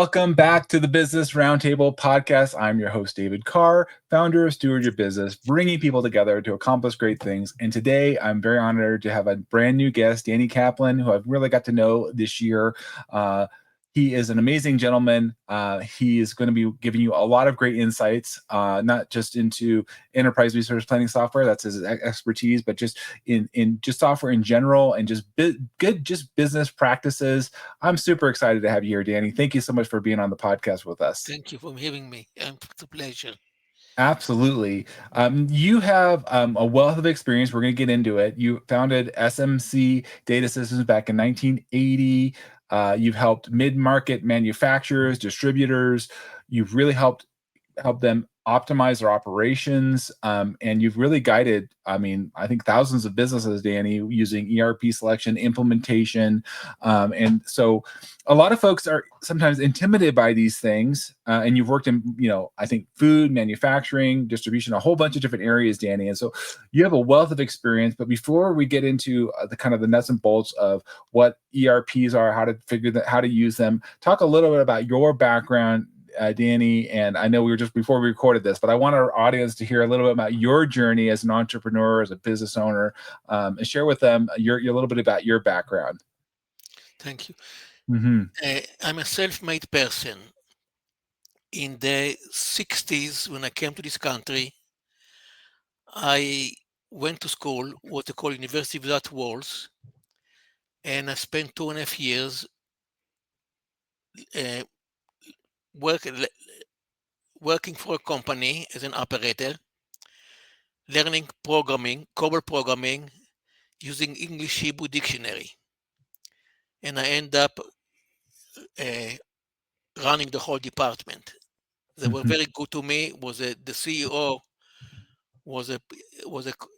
Welcome back to the Business Roundtable Podcast. I'm your host, David Carr, founder of Steward Your Business, bringing people together to accomplish great things. And today, I'm very honored to have a brand new guest, Dani Kaplan, who I've really got to know this year. He is an amazing gentleman. He is going to be giving you a lot of great insights, not just into enterprise resource planning software, that's his expertise, but just in just software in general and just good business practices. I'm super excited to have you here, Dani. Thank you so much for being on the podcast with us. Thank you for having me. It's a pleasure. Absolutely. You have a wealth of experience. We're going to get into it. You founded SMC Data Systems back in 1980. You've helped mid-market manufacturers, distributors. You've really helped them optimize their operations. And you've really guided, I think thousands of businesses, Dani, using ERP selection, implementation. And so a lot of folks are sometimes intimidated by these things. And you've worked in, I think food, manufacturing, distribution, a whole bunch of different areas, Dani. And so you have a wealth of experience. But before we get into the kind of the nuts and bolts of what ERPs are, how to use them, talk a little bit about your background, Dani. And I know we were just before we recorded this, but I want our audience to hear a little bit about your journey as an entrepreneur, as a business owner, and share with them your little bit about your background. Thank you. Mm-hmm. I'm a self-made person. In the 60s, when I came to this country, I went to school, what they call University Without Walls, and I spent 2.5 years working for a company as an operator, learning programming, COBOL programming, using English Hebrew dictionary. And I end up running the whole department. They were very good to me. The CEO was a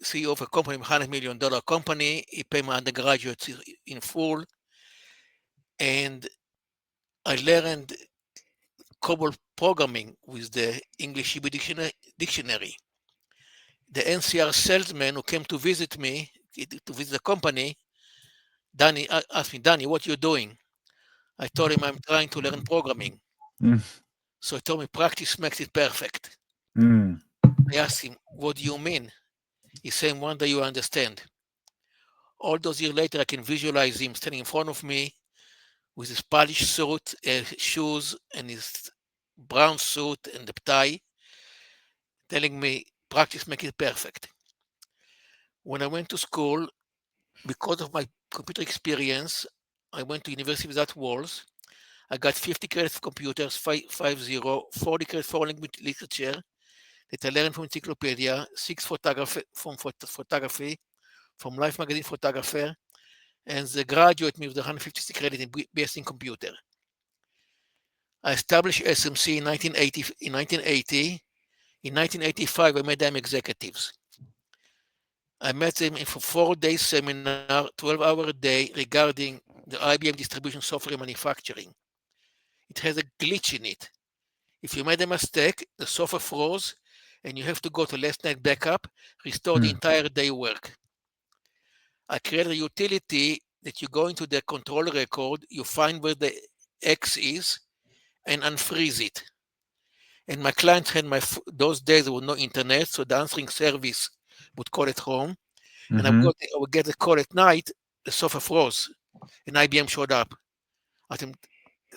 CEO of a company, $100 million company. He paid my undergraduates in full, and I learned COBOL programming with the English Hebrew dictionary. The NCR salesman who came to visit me, to visit the company, Dani asked me, "Dani, what you doing?" I told him I'm trying to learn programming. So he told me, "Practice makes it perfect." I asked him, "What do you mean?" He said, "One day you understand." All those years later, I can visualize him standing in front of me with his polished suit, shoes, and his brown suit and the tie, telling me, "Practice makes it perfect." When I went to school, because of my computer experience, I went to University Without Walls. I got 50 credits for computers, 40 credits for language literature that I learned from encyclopedia, 6 photography, from Life magazine photographer, and they graduate me with 156 credit in BS in computer. I established SMC in 1980. In 1985, I met them executives. I met them for 4 days seminar, 12-hour a day, regarding the IBM distribution software manufacturing. It has a glitch in it. If you made a mistake, the software froze, and you have to go to last night backup, restore the entire day work. I created a utility that you go into the control record, you find where the X is, and unfreeze it. And my clients had those days there was no internet, so the answering service would call at home, and I would get a call at night, the software froze, and IBM showed up. I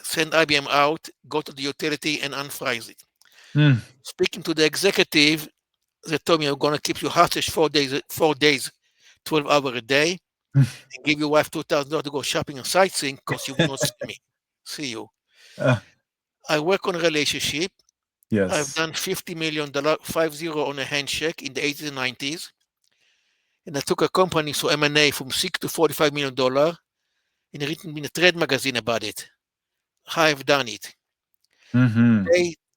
send IBM out, go to the utility, and unfreeze it. Speaking to the executive, they told me, "I'm going to keep you hostage 4 days, 12 hours a day, and give your wife $2,000 to go shopping and sightseeing because you will not see you." I work on a relationship. Yes. I've done $50 million, 50 on a handshake in the 80s and 90s. And I took a company through M&A from $6 to $45 million and written in a trade magazine about it. How I've done it.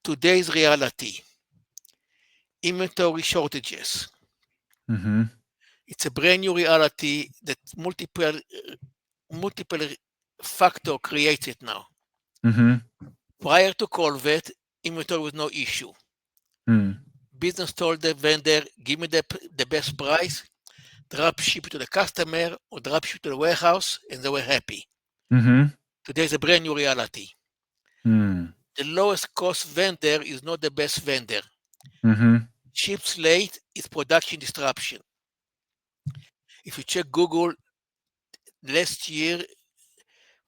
Today's reality. Inventory shortages. It's a brand new reality that multiple factor creates it now. Prior to COVID, inventory was no issue. Business told the vendor, "Give me the best price, drop ship it to the customer or drop ship to the warehouse," and they were happy. Today's a brand new reality. Mm. The lowest cost vendor is not the best vendor. Mm-hmm. Cheap slate is production disruption. If you check Google, last year,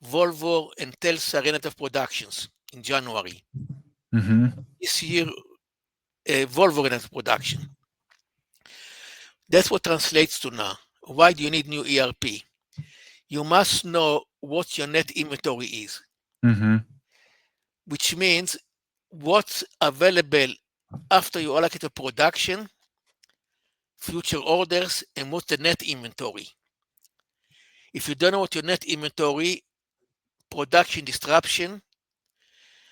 Volvo and Telsa ran out of productions in January. Mm-hmm. This year, Volvo ran out of production. That's what translates to now. Why do you need new ERP? You must know what your net inventory is, Mm-hmm. which means what's available after you allocate a production, future orders, and what's the net inventory. If you don't know what your net inventory, production disruption,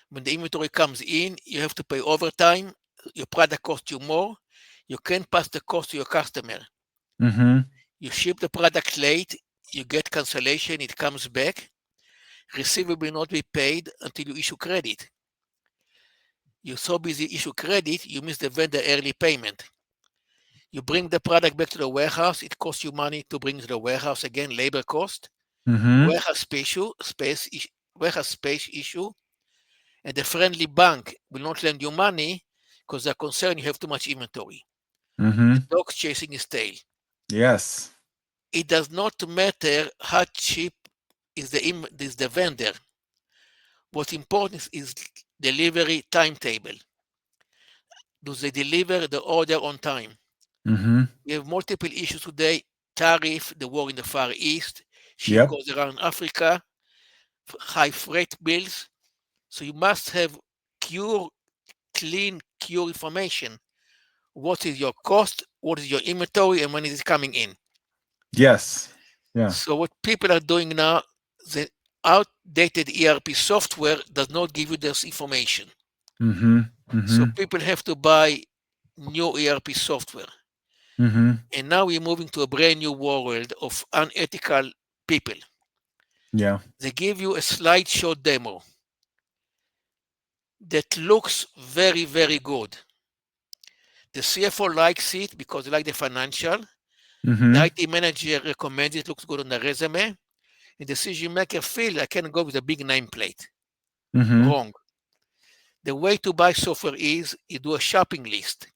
when the inventory comes in, you have to pay overtime, your product costs you more, you can't pass the cost to your customer. Mm-hmm. You ship the product late, you get cancellation, it comes back, receivable will not be paid until you issue credit. You're so busy issue credit, you miss the vendor early payment. You bring the product back to the warehouse, it costs you money to bring it to the warehouse again, labor cost, Mm-hmm. warehouse space issue, and the friendly bank will not lend you money because they're concerned you have too much inventory. The Mm-hmm. dog's chasing his tail. Yes. It does not matter how cheap is the vendor. What's important is delivery timetable. Do they deliver the order on time? Mm-hmm. We have multiple issues today: tariff, the war in the Far East, ship Yep. goes around Africa, high freight bills. So you must have clean, cure information. What is your cost? What is your inventory? And when is it coming in? Yes. Yeah. So what people are doing now, the outdated ERP software does not give you this information. Mm-hmm. So Mm-hmm. people have to buy new ERP software. Mm-hmm. And now we're moving to a brand new world of unethical people. Yeah. They give you a slideshow demo that looks very, very good. The CFO likes it because they like the financial. The Mm-hmm. IT manager recommends it, looks good on the resume. And the decision maker feels I can go with a big nameplate. Mm-hmm. Wrong. The way to buy software is you do a shopping list.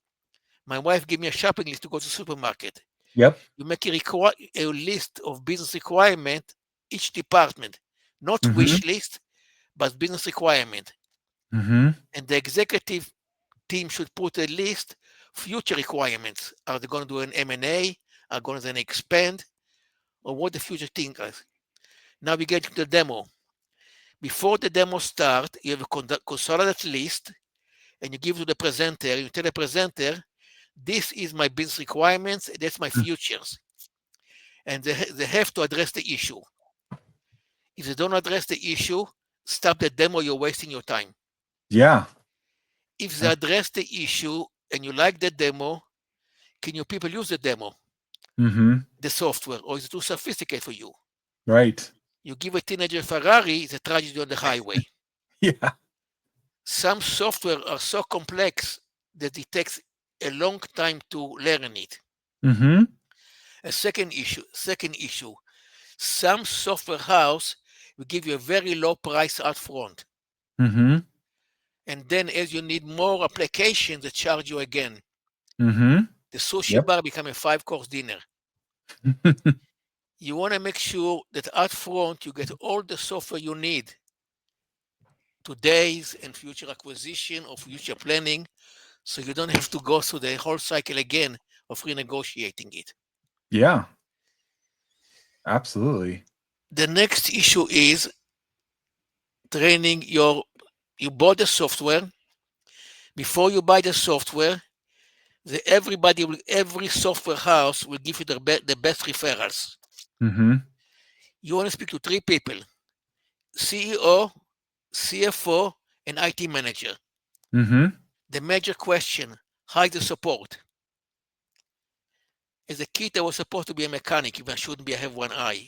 My wife gave me a shopping list to go to the supermarket. Yep. You make a list of business requirement, each department, not Mm-hmm. wish list, but business requirement. Mm-hmm. And the executive team should put a list future requirements. Are they going to do an M&A? Are going to then expand? Or what the future thing is? Now we get to the demo. Before the demo start, you have a consolidated list, and you give to the presenter. You tell the presenter, this is my business requirements, that's my futures. And they have to address the issue. If they don't address the issue, stop the demo, you're wasting your time. Yeah. If they address the issue and you like the demo, can your people use the demo, Mm-hmm. the software, or is it too sophisticated for you? Right. You give a teenager a Ferrari, it's a tragedy on the highway. Yeah. Some software are so complex that it takes a long time to learn it. Mm-hmm. A second issue, some software house will give you a very low price up front. Mm-hmm. And then as you need more applications, they charge you again. Mm-hmm. The sushi Yep. bar become a 5-course dinner. You want to make sure that up front you get all the software you need, today's and future acquisition or future planning, so you don't have to go through the whole cycle again of renegotiating it. Yeah. Absolutely. The next issue is training you bought the software. Before you buy the software, every software house will give you the best referrals. Mm-hmm. You want to speak to 3 people: CEO, CFO, and IT manager. Mm-hmm. The major question: how is the support? As a kid, I was supposed to be a mechanic. If I shouldn't be, I have one eye.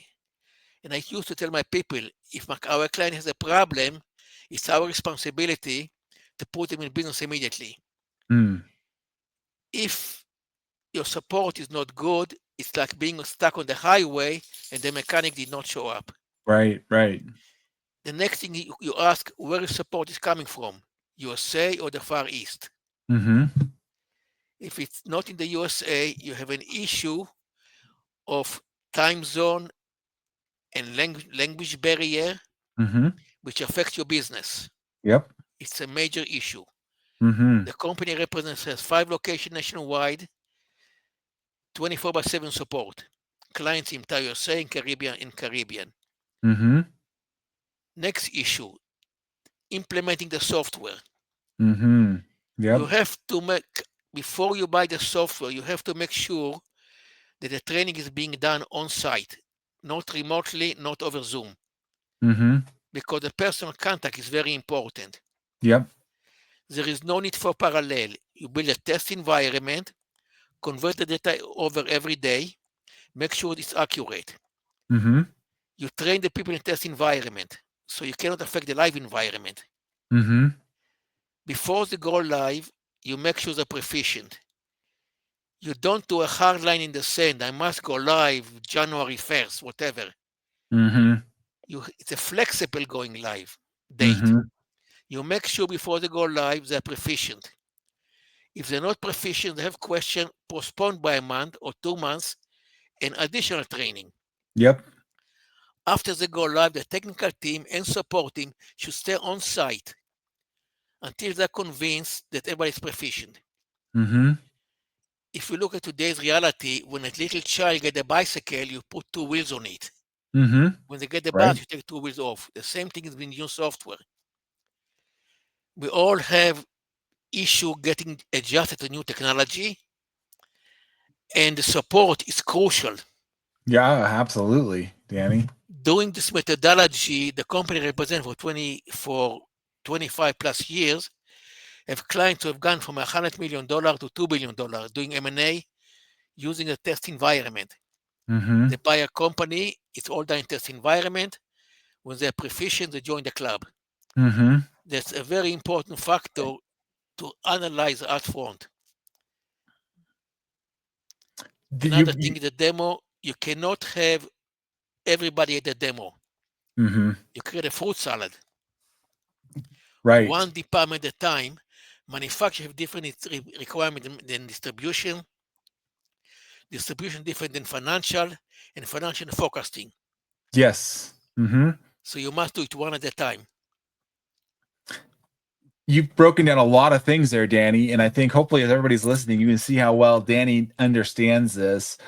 And I used to tell my people, if our client has a problem, it's our responsibility to put them in business immediately. Mm. If your support is not good, it's like being stuck on the highway and the mechanic did not show up. Right. Right. The next thing you ask, where is support is coming from, USA or the Far East? Mm-hmm. If it's not in the USA, you have an issue of time zone and language barrier, Mm-hmm. which affects your business. Yep. It's a major issue. Mm-hmm. The company has 5 locations nationwide, 24/7 support. Clients in entire USA and Caribbean. Mm-hmm. Next issue, implementing the software. Mm-hmm. Yep. You have to before you buy the software, you have to make sure that the training is being done on site, not remotely, not over Zoom, Mm-hmm. because the personal contact is very important. Yep. There is no need for parallel. You build a test environment, convert the data over every day, make sure it's accurate. Mm-hmm. You train the people in test environment, so you cannot affect the live environment. Mm-hmm. Before they go live, you make sure they're proficient. You don't do a hard line in the sand. I must go live January 1st, whatever. Mm-hmm. It's a flexible going live date. Mm-hmm. You make sure before they go live, they're proficient. If they're not proficient, they have questions, postponed by a month or 2 months, and additional training. Yep. After they go live, the technical team and support team should stay on site until they're convinced that everybody is proficient. Mm-hmm. If you look at today's reality, when a little child gets a bicycle, you put 2 wheels on it. Mm-hmm. When they get the Right. bus, you take 2 wheels off. The same thing is with new software. We all have issue getting adjusted to new technology, and the support is crucial. Yeah, absolutely, Dani. Doing this methodology, the company represents for 25 plus years, have clients who have gone from $100 million to $2 billion doing M&A using a test environment. Mm-hmm. They buy a company, it's all done in test environment. When they're proficient, they join the club. Mm-hmm. That's a very important factor to analyze up front. Another thing, the demo, you cannot have everybody at the demo. Mm-hmm. You create a fruit salad. Right. One department at a time. Manufacturing have different requirements than distribution. Distribution different than financial, and financial forecasting. Yes. Mm-hmm. So you must do it one at a time. You've broken down a lot of things there, Dani, and I think hopefully as everybody's listening, you can see how well Dani understands this,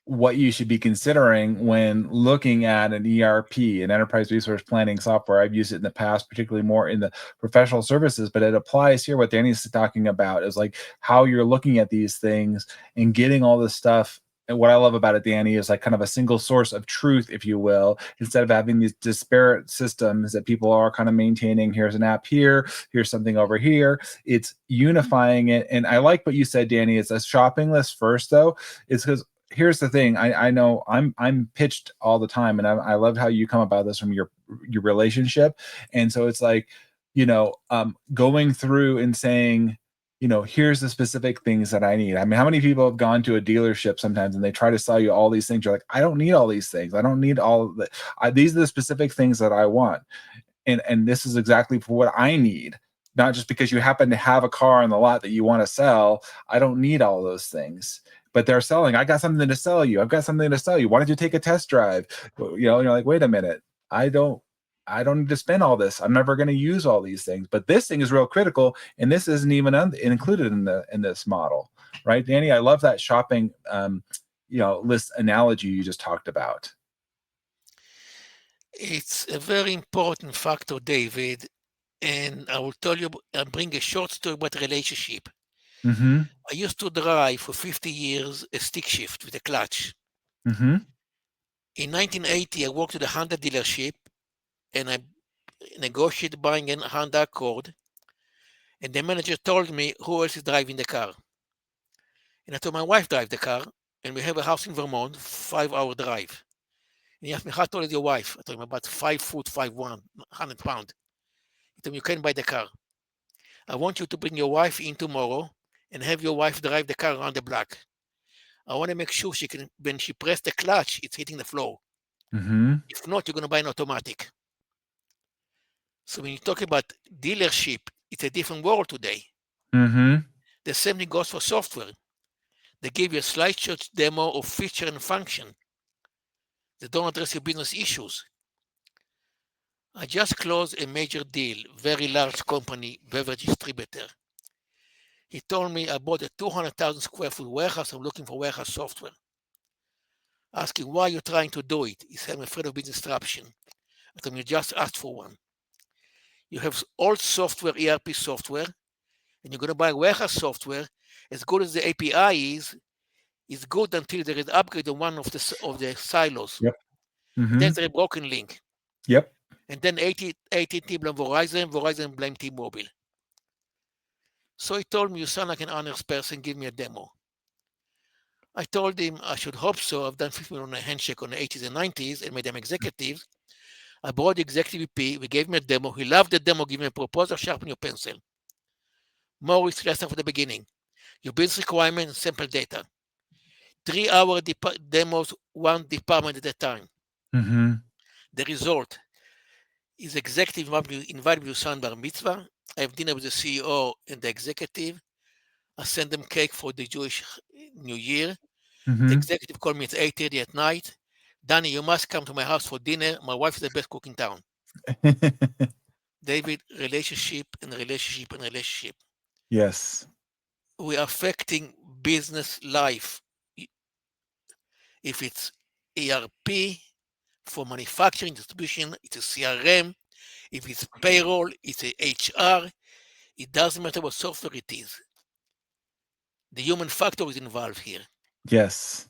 what you should be considering when looking at an ERP, an enterprise resource planning software. I've used it in the past, particularly more in the professional services, but it applies here. What Dani's talking about is like how you're looking at these things and getting all this stuff. And what I love about it, Dani, is like kind of a single source of truth, if you will, instead of having these disparate systems that people are kind of maintaining. Here's an app here, here's something over here. It's unifying it. And I like what you said, Dani. It's a shopping list first, though. It's because here's the thing. I know I'm pitched all the time, and I love how you come about this from your relationship. And so it's like, going through and saying, here's the specific things that I need. I mean, how many people have gone to a dealership sometimes and they try to sell you all these things? You're like, I don't need all these things. I don't need all of that. These are the specific things that I want. And this is exactly for what I need. Not just because you happen to have a car in the lot that you want to sell. I don't need all those things. But they're selling. I got something to sell you. I've got something to sell you. Why don't you take a test drive? You're like, wait a minute. I don't need to spend all this. I'm never going to use all these things, but this thing is real critical, and this isn't even included in this model, right, Dani? I love that shopping, list analogy you just talked about. It's a very important factor, David, and I will tell you. I'll bring a short story about relationship. Mm-hmm. I used to drive for 50 years a stick shift with a clutch. Mm-hmm. In 1980, I worked at a Honda dealership, and I negotiated buying a Honda Accord, and the manager told me who else is driving the car. And I told my wife drive the car, and we have a house in Vermont, 5-hour drive. And he asked me, how tall is your wife? I told him about 5 foot, 5'1", 100 pounds. He told me, you can buy the car. I want you to bring your wife in tomorrow and have your wife drive the car around the block. I want to make sure she can, when she press the clutch, it's hitting the floor. Mm-hmm. If not, you're going to buy an automatic. So when you talk about dealership, it's a different world today. Mm-hmm. The same thing goes for software. They give you a slideshow demo of feature and function. They don't address your business issues. I just closed a major deal, very large company, beverage distributor. He told me I bought a 200,000 square foot warehouse. I'm looking for warehouse software. Asking why you're trying to do it. He said, I'm afraid of business disruption. I told him, you just asked for one. You have old software, ERP software, and you're going to buy warehouse software. As good as the API is good until there is upgrade on one of the silos. Yep. And Mm-hmm. then there's a broken link. Yep. And then AT&T blame Verizon blame T-Mobile. So he told me, you sound like an honest person, give me a demo. I told him I should hope so. I've done 50 million on a handshake on the 80s and 90s and made them executives. I brought the executive VP. We gave him a demo. He loved the demo. Give me a proposal, sharpen your pencil. More is less than for the beginning. Your business requirement and sample data. 3-hour demos, one department at a time. Mm-hmm. The result is executive invited me to son bar mitzvah. I have dinner with the CEO and the executive. I send them cake for the Jewish New Year. The Mm-hmm. executive called me at 8:30 at night. Dani, you must come to my house for dinner. My wife is the best cook in town. David, relationship and relationship and relationship. Yes. We are affecting business life. If it's ERP for manufacturing, distribution, it's a CRM. If it's payroll, it's a HR. It doesn't matter what software it is. The human factor is involved here. Yes.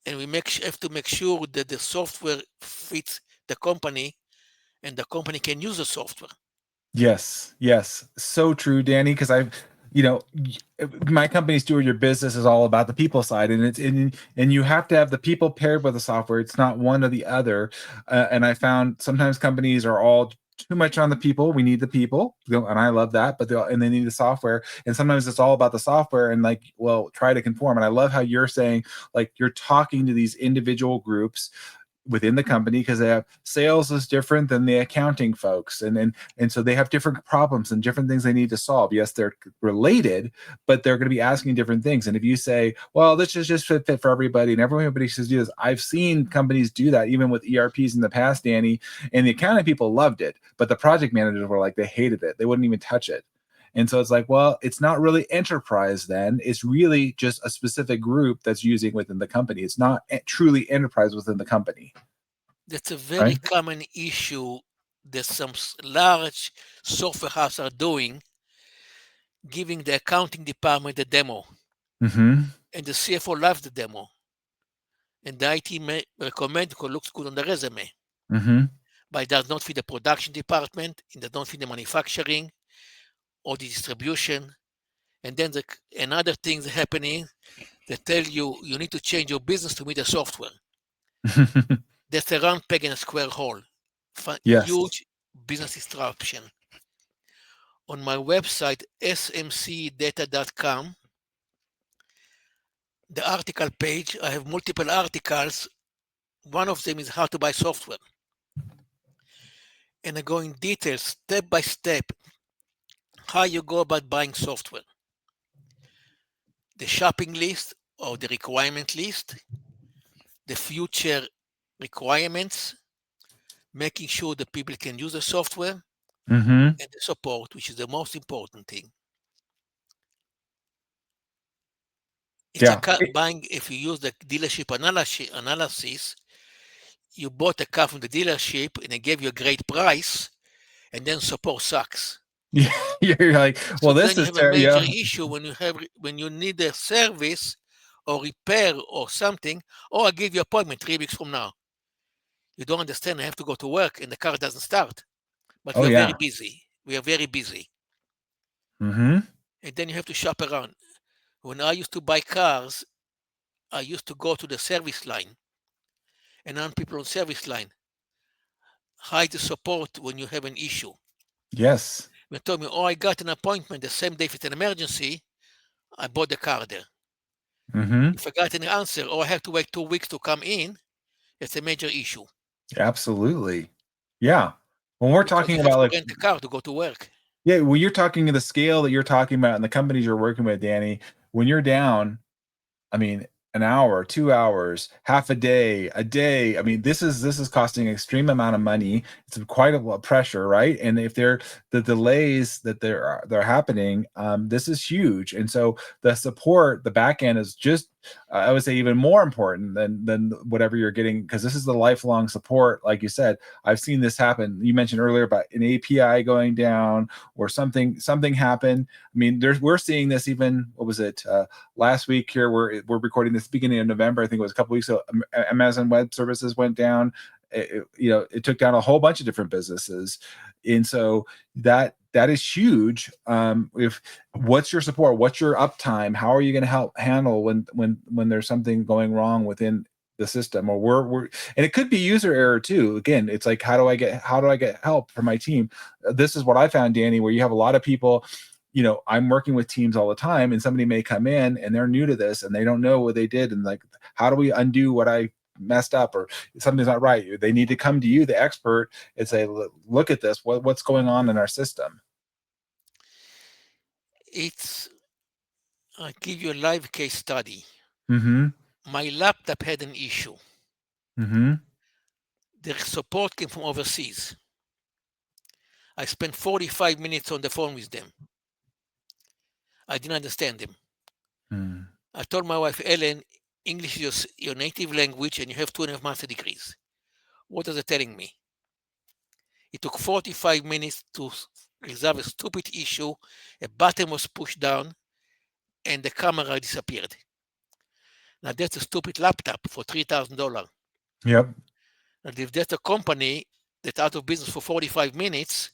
And we have to make sure that the software fits the company and the company can use the software. Yes. Yes. So true, Dani, because my company, Steward Your Business, is all about the people side, and and you have to have the people paired with the software. It's not one or the other. And I found sometimes companies are all too much on the people. We need the people, and I love that, but they need the software. And sometimes it's all about the software, and try to conform. And I love how you're saying, like, you're talking to these individual groups within the company, because they have sales is different than the accounting folks, and so they have different problems and different things they need to solve. Yes, they're related, but they're going to be asking different things. And if you say, well, this is just fit for everybody and everybody should do this, I've seen companies do that even with ERPs in the past, Dani, and the accounting people loved it, but the project managers were like, they hated it, they wouldn't even touch it. And so it's like, well, it's not really enterprise then. It's really just a specific group that's using within the company. It's not truly enterprise within the company. That's a very Right? common issue that some large software houses are doing, giving the accounting department the demo. Mm-hmm. And the CFO loves the demo. And the IT may recommend because it looks good on the resume. Mm-hmm. But it does not fit the production department, it does not fit the manufacturing or the distribution. And then another things happening that tell you need to change your business to meet the software. That's a round peg in a square hole. Yes. Huge business disruption. On my website, smcdata.com, the article page, I have multiple articles. One of them is how to buy software. And I go in detail, step by step, how you go about buying software. The shopping list or the requirement list, the future requirements, making sure the people can use the software, Mm-hmm. and the support, which is the most important thing. It's Yeah. buying, if you use the dealership analysis, you bought a car from the dealership and they gave you a great price, and then support sucks. Yeah. You're like, So well, then this you is have a major yeah. issue when you need a service or repair or something, or I give you an appointment 3 weeks from now. You don't understand. I have to go to work and the car doesn't start. But Oh we are very yeah. busy. We are very busy. Mm-hmm. And then you have to shop around. When I used to buy cars, I used to go to the service line and on people on service line. Hide the support when you have an issue. Yes. They told me, oh, I got an appointment the same day if it's an emergency, I bought the car there. Mm-hmm. If I got an answer, or I have to wait 2 weeks to come in, it's a major issue. Absolutely. Yeah. when we're because talking you have about to like, rent a car to go to work. yeah, when you're talking the scale that you're talking about and the companies you're working with, Dani, when you're down, I mean, an hour, 2 hours, half a day, a day. I mean, this is costing an extreme amount of money. It's quite a lot of pressure, right? And if the delays that they're happening, this is huge. And so the support, the back end is just, I would say, even more important than whatever you're getting, because this is the lifelong support. Like you said, I've seen this happen. You mentioned earlier about an API going down or something happened. I mean, we're seeing this even, what was it? Last week here, we're recording this beginning of November. I think it was a couple weeks ago. Amazon Web Services went down. It took down a whole bunch of different businesses, and so that is huge. If what's your support? What's your uptime? How are you going to help handle when there's something going wrong within the system? Or we're and it could be user error too. Again, it's like, how do I get help for my team? This is what I found, Dani, where you have a lot of people. I'm working with teams all the time, and somebody may come in and they're new to this and they don't know what they did. And like, how do we undo what I messed up, or something's not right? They need to come to you, the expert, and say, look at this. What's going on in our system? I'll give you a live case study. Mm-hmm. My laptop had an issue. Mm-hmm. The support came from overseas. I spent 45 minutes on the phone with them. I didn't understand them. Mm. I told my wife, Ellen, English is your native language and you have 2.5 master degrees. What are they telling me? It took 45 minutes to resolve a stupid issue. A button was pushed down and the camera disappeared. Now that's a stupid laptop for $3,000. Yep. And if that's a company that's out of business for 45 minutes,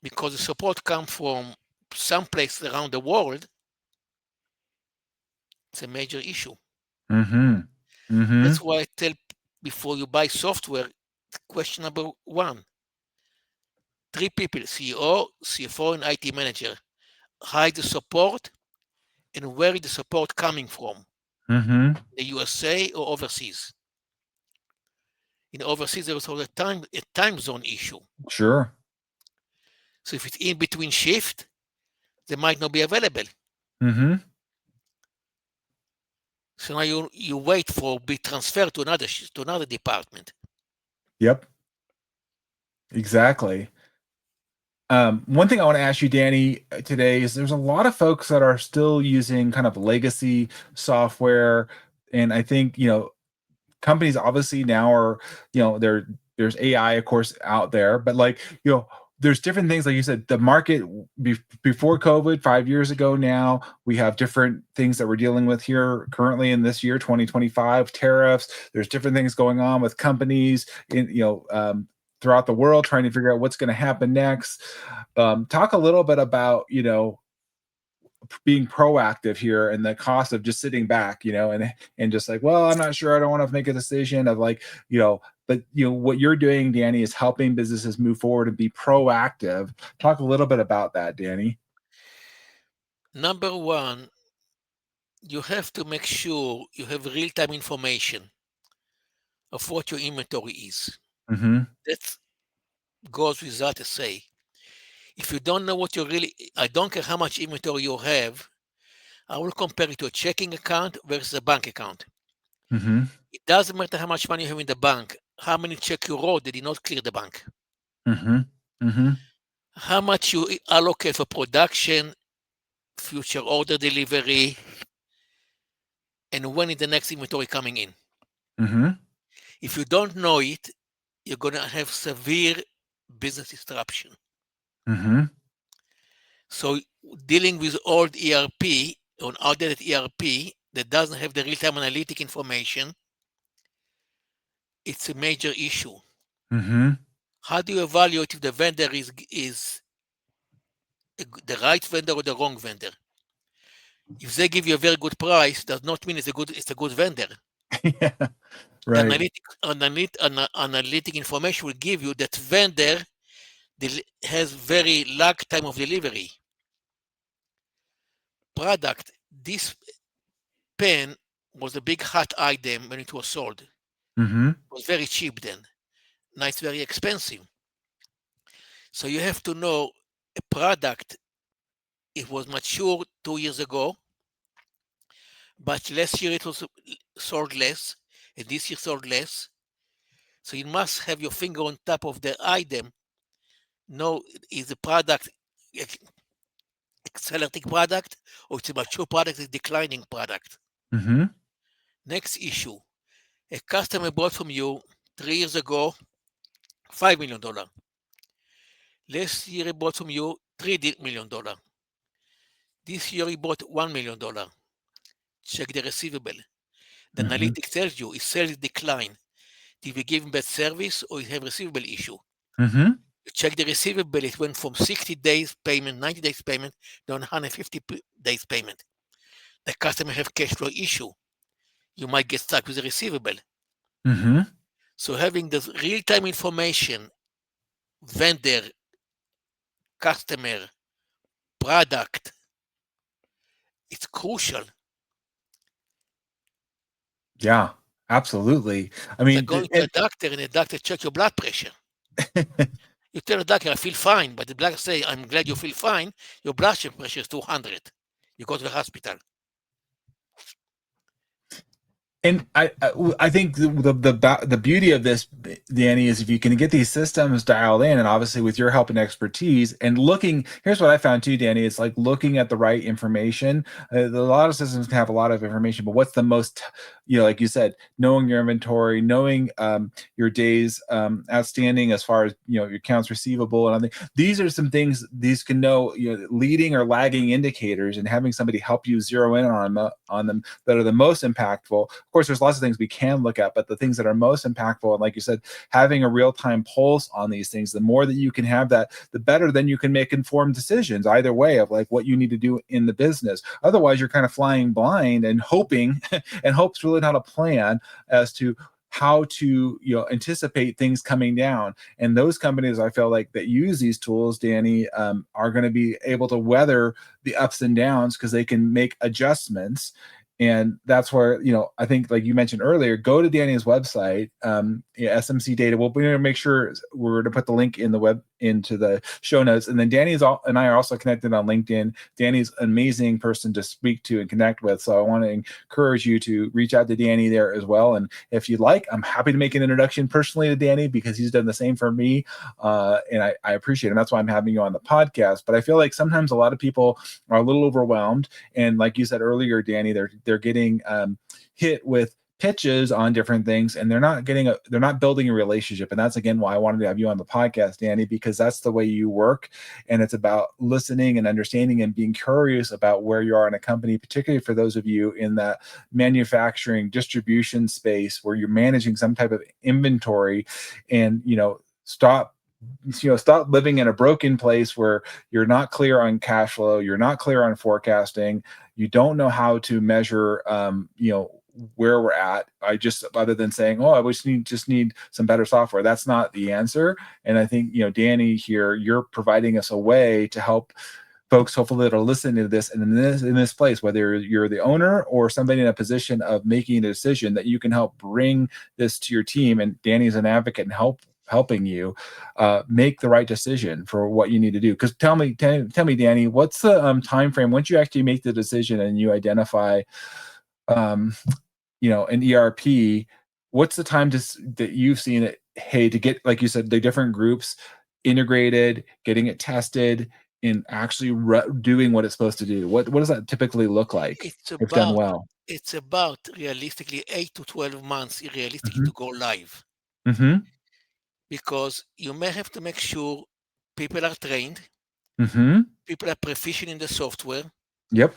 because the support comes from someplace around the world, it's a major issue. Mm-hmm. Mm-hmm. That's why I tell, before you buy software, question number one, 3 people, CEO, CFO, and IT manager. Hide the support, and where is the support coming from? Mm-hmm. The USA or overseas? In overseas, there is also a time zone issue. Sure. So if it's in between shift, they might not be available. Mm-hmm. So now you wait for be transferred to another department. Yep. Exactly. One thing I want to ask you, Dani, today is there's a lot of folks that are still using kind of legacy software, and I think companies obviously now are, there's AI, of course, out there, but like, there's different things. Like you said, the market before COVID, 5 years ago now, we have different things that we're dealing with here currently in this year, 2025, tariffs. There's different things going on with companies throughout the world trying to figure out what's going to happen next. Talk a little bit about, being proactive here and the cost of just sitting back, and just like, well, I'm not sure, I don't want to make a decision of like, but what you're doing, Dani, is helping businesses move forward and be proactive. Talk a little bit about that, Dani. Number one, you have to make sure you have real-time information of what your inventory is. Mm-hmm. That goes without a say. If you don't know what I don't care how much inventory you have, I will compare it to a checking account versus a bank account. Mm-hmm. It doesn't matter how much money you have in the bank, how many checks you wrote that did not clear the bank. Mm-hmm. Mm-hmm. How much you allocate for production, future order delivery, and when is the next inventory coming in. Mm-hmm. If you don't know it, you're going to have severe business disruption. Mm-hmm. So dealing with old ERP, or outdated ERP that doesn't have the real-time analytic information, it's a major issue. Mm-hmm. How do you evaluate if the vendor is the right vendor or the wrong vendor? If they give you a very good price, does not mean it's a good vendor. Yeah. The Right. analytic information will give you that vendor has very lag time of delivery. Product, this pen was a big hot item when it was sold. Mm-hmm. It was very cheap then. Now it's very expensive. So you have to know a product, it was mature 2 years ago, but last year it was sold less, and this year sold less. So you must have your finger on top of the item. Know, is the product accelerating product, or it's a mature product, a declining product. Mm-hmm. Next issue, a customer bought from you 3 years ago $5 million. Last year he bought from you $3 million. This year he bought $1 million. Check the receivable. The Mm-hmm. analytics tells you his sales decline. Did we give him bad service or he have receivable issue? Mm-hmm. You check the receivable, it went from 60 days payment, 90 days payment, to 150 days payment. The customer have cash flow issue. You might get stuck with the receivable. Mm-hmm. So having the real-time information, vendor, customer, product, it's crucial. Yeah, absolutely. I It's like mean, going to a doctor and the doctor check your blood pressure. You tell the doctor, I feel fine, but the doctor say, I'm glad you feel fine. Your blood pressure is 200. You go to the hospital. and I think the beauty of this, Danny, is if you can get these systems dialed in, and obviously with your help and expertise, and looking. Here's what I found too, Danny. It's like looking at the right information. A lot of systems can have a lot of information, but what's the most, like you said, knowing your inventory, knowing your days outstanding as far as your accounts receivable and other. These are some things these can know, leading or lagging indicators, and having somebody help you zero in on them that are the most impactful. Of course, there's lots of things we can look at, but the things that are most impactful, and like you said, having a real-time pulse on these things, the more that you can have that, the better then you can make informed decisions either way of like what you need to do in the business. Otherwise, you're kind of flying blind and hoping, and hope's really not a plan as to how to anticipate things coming down. And those companies, I feel like, that use these tools, Danny, are going to be able to weather the ups and downs because they can make adjustments. And that's where, I think, like you mentioned earlier, go to Danny's website, SMC Data. We'll make sure we're to put the link in the web into the show notes. And then and I are also connected on LinkedIn. Danny's an amazing person to speak to and connect with. So I want to encourage you to reach out to Danny there as well. And if you'd like, I'm happy to make an introduction personally to Danny because he's done the same for me. And I appreciate it. And that's why I'm having you on the podcast. But I feel like sometimes a lot of people are a little overwhelmed. And like you said earlier, Danny, they're getting hit with pitches on different things, and they're not building a relationship. And that's again why I wanted to have you on the podcast, Danny, because that's the way you work. And it's about listening and understanding and being curious about where you are in a company, particularly for those of you in that manufacturing distribution space where you're managing some type of inventory. And stop living in a broken place where you're not clear on cash flow, you're not clear on forecasting, you don't know how to measure where we're at. Other than saying, I just need some better software. That's not the answer. And I think Danny, here you're providing us a way to help folks hopefully that are listening to this, and in this place, whether you're the owner or somebody in a position of making a decision, that you can help bring this to your team. And Danny's an advocate and helping you make the right decision for what you need to do. Because tell me, Danny, what's the time frame once you actually make the decision and you identify an ERP? What's the time that you've seen it, to get, like you said, the different groups integrated, getting it tested, and actually doing what it's supposed to do? What does that typically look like if done well? It's about realistically 8 to 12 months realistically Mm-hmm. to go live. Mm-hmm. Because you may have to make sure people are trained, Mm-hmm. people are proficient in the software, Yep.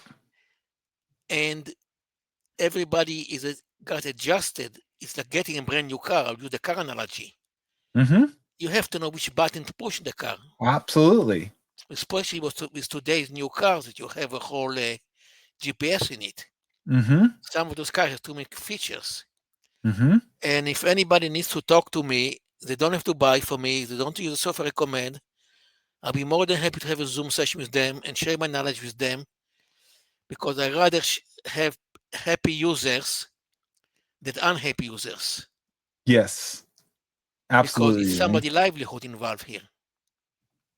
and everybody got adjusted. It's like getting a brand new car. I'll use the car analogy. Mm-hmm. You have to know which button to push in the car. Absolutely. Especially with today's new cars that you have a whole GPS in it. Mm-hmm. Some of those cars have too many features. Mm-hmm. And if anybody needs to talk to me, they don't have to buy from me. They don't use the software I recommend. I'll be more than happy to have a Zoom session with them and share my knowledge with them, because I rather have happy users than unhappy users. Yes, because it's absolutely. somebody's livelihood involved here.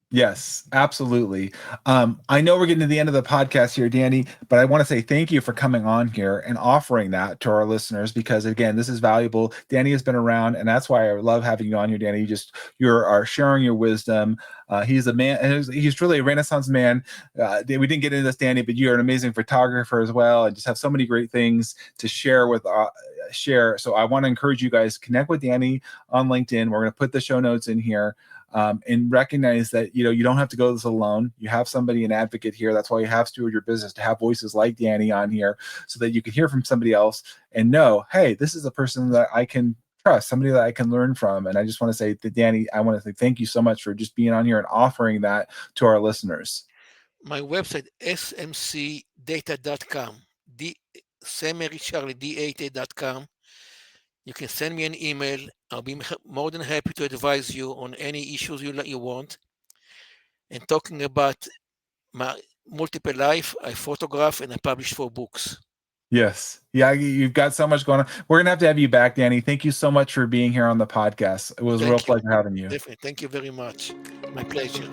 Yes, absolutely. I know we're getting to the end of the podcast here, Dani, but I want to say thank you for coming on here and offering that to our listeners, because again, this is valuable. Dani has been around, and that's why I love having you on here, Dani. You are sharing your wisdom. He's a man, and he's really a Renaissance man. We didn't get into this, Dani, but you're an amazing photographer as well, and just have so many great things to share with share. So I want to encourage you guys, connect with Dani on LinkedIn. We're going to put the show notes in here. And recognize that, you don't have to go this alone. You have somebody, an advocate here. That's why you have Steward Your Business, to have voices like Dani on here so that you can hear from somebody else and know, hey, this is a person that I can trust, somebody that I can learn from. And I just want to say to Dani, I want to say thank you so much for just being on here and offering that to our listeners. My website, smcdata.com, Charlie, You can send me an email. I'll be more than happy to advise you on any issues you want. And talking about my multiple life, I photograph and I publish 4 books. Yes. Yeah, you've got so much going on. We're going to have you back, Dani. Thank you so much for being here on the podcast. It was a real pleasure having you. Definitely. Thank you very much. My pleasure.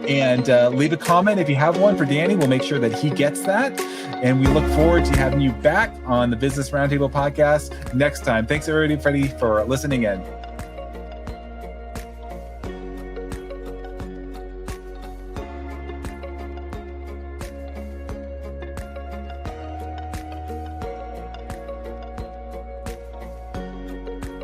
And leave a comment if you have one for Dani. We'll make sure that he gets that. And we look forward to having you back on the Business Roundtable podcast next time. Thanks, everybody, for listening in.